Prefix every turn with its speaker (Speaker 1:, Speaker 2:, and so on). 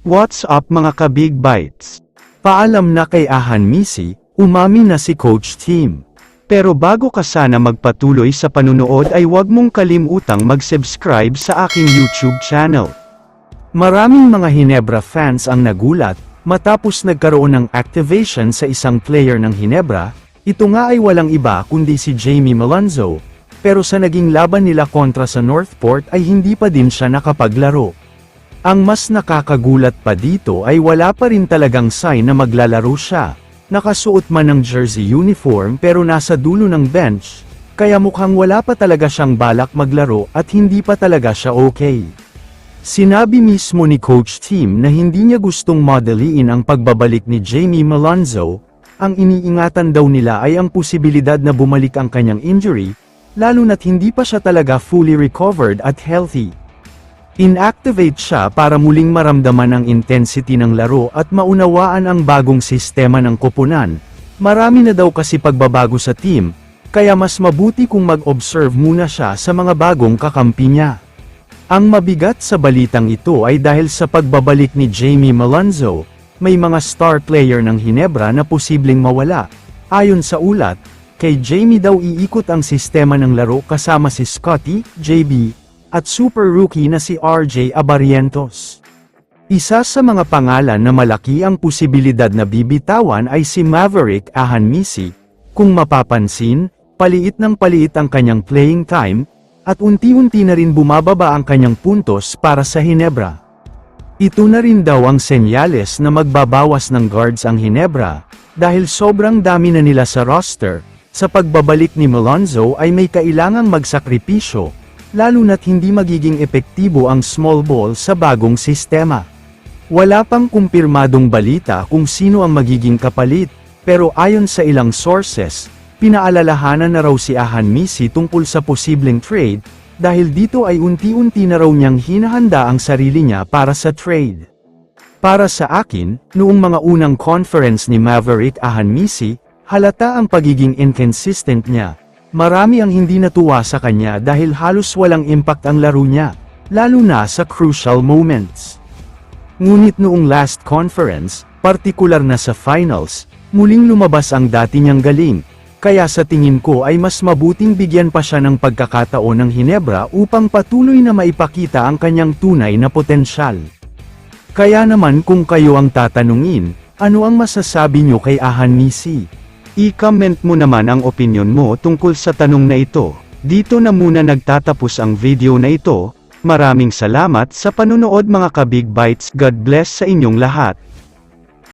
Speaker 1: What's up mga ka-Big Bites? Paalam na kay Ahan Misi, umami na si Coach Team. Pero bago ka sana magpatuloy sa panunood ay huwag mong kalimutang mag-subscribe sa aking YouTube channel. Maraming mga Hinebra fans ang nagulat, matapos nagkaroon ng activation sa isang player ng Hinebra. Ito nga ay walang iba kundi si Jamie Malonzo, pero sa naging laban nila kontra sa Northport ay hindi pa din siya nakapaglaro. Ang mas nakakagulat pa dito ay wala pa rin talagang sign na maglalaro siya. Nakasuot man ng jersey uniform pero nasa dulo ng bench, kaya mukhang wala pa talaga siyang balak maglaro at hindi pa talaga siya okay. Sinabi mismo ni Coach Team na hindi niya gustong madaliin ang pagbabalik ni Jamie Malonzo. Ang iniingatan daw nila ay ang posibilidad na bumalik ang kanyang injury, lalo na't hindi pa siya talaga fully recovered at healthy. Inactivate siya para muling maramdaman ang intensity ng laro at maunawaan ang bagong sistema ng koponan. Marami na daw kasi pagbabago sa team, kaya mas mabuti kung mag-observe muna siya sa mga bagong kakampi niya. Ang mabigat sa balitang ito ay dahil sa pagbabalik ni Jamie Malonzo, may mga star player ng Hinebra na posibleng mawala. Ayon sa ulat, kay Jamie daw iikot ang sistema ng laro kasama si Scottie, JB, at super rookie na si RJ Abarientos. Isa sa mga pangalan na malaki ang posibilidad na bibitawan ay si Maverick Ahan Misi. Kung mapapansin, paliit ng paliit ang kanyang playing time, at unti-unti na rin bumababa ang kanyang puntos para sa Hinebra. Ito na rin daw ang senyales na magbabawas ng guards ang Hinebra, dahil sobrang dami na nila sa roster. Sa pagbabalik ni Malonzo ay may kailangang magsakripisyo, lalo na't hindi magiging epektibo ang small ball sa bagong sistema. Wala pang kumpirmadong balita kung sino ang magiging kapalit, pero ayon sa ilang sources, pinaalalahanan na raw si Ahan Misi tungkol sa posibleng trade, dahil dito ay unti-unti na raw niyang hinahanda ang sarili niya para sa trade. Para sa akin, noong mga unang conference ni Maverick Ahan Misi, halata ang pagiging inconsistent niya. Marami ang hindi natuwa sa kanya dahil halos walang impact ang laro niya, lalo na sa crucial moments. Ngunit noong last conference, partikular na sa finals, muling lumabas ang dati niyang galing, kaya sa tingin ko ay mas mabuting bigyan pa siya ng pagkakataon ng Hinebra upang patuloy na maipakita ang kanyang tunay na potensyal. Kaya naman kung kayo ang tatanungin, ano ang masasabi niyo kay Ahan Misi? I-comment mo naman ang opinyon mo tungkol sa tanong na ito. Dito na muna nagtatapos ang video na ito. Maraming salamat sa panunood mga ka-Big Bites. God bless sa inyong lahat.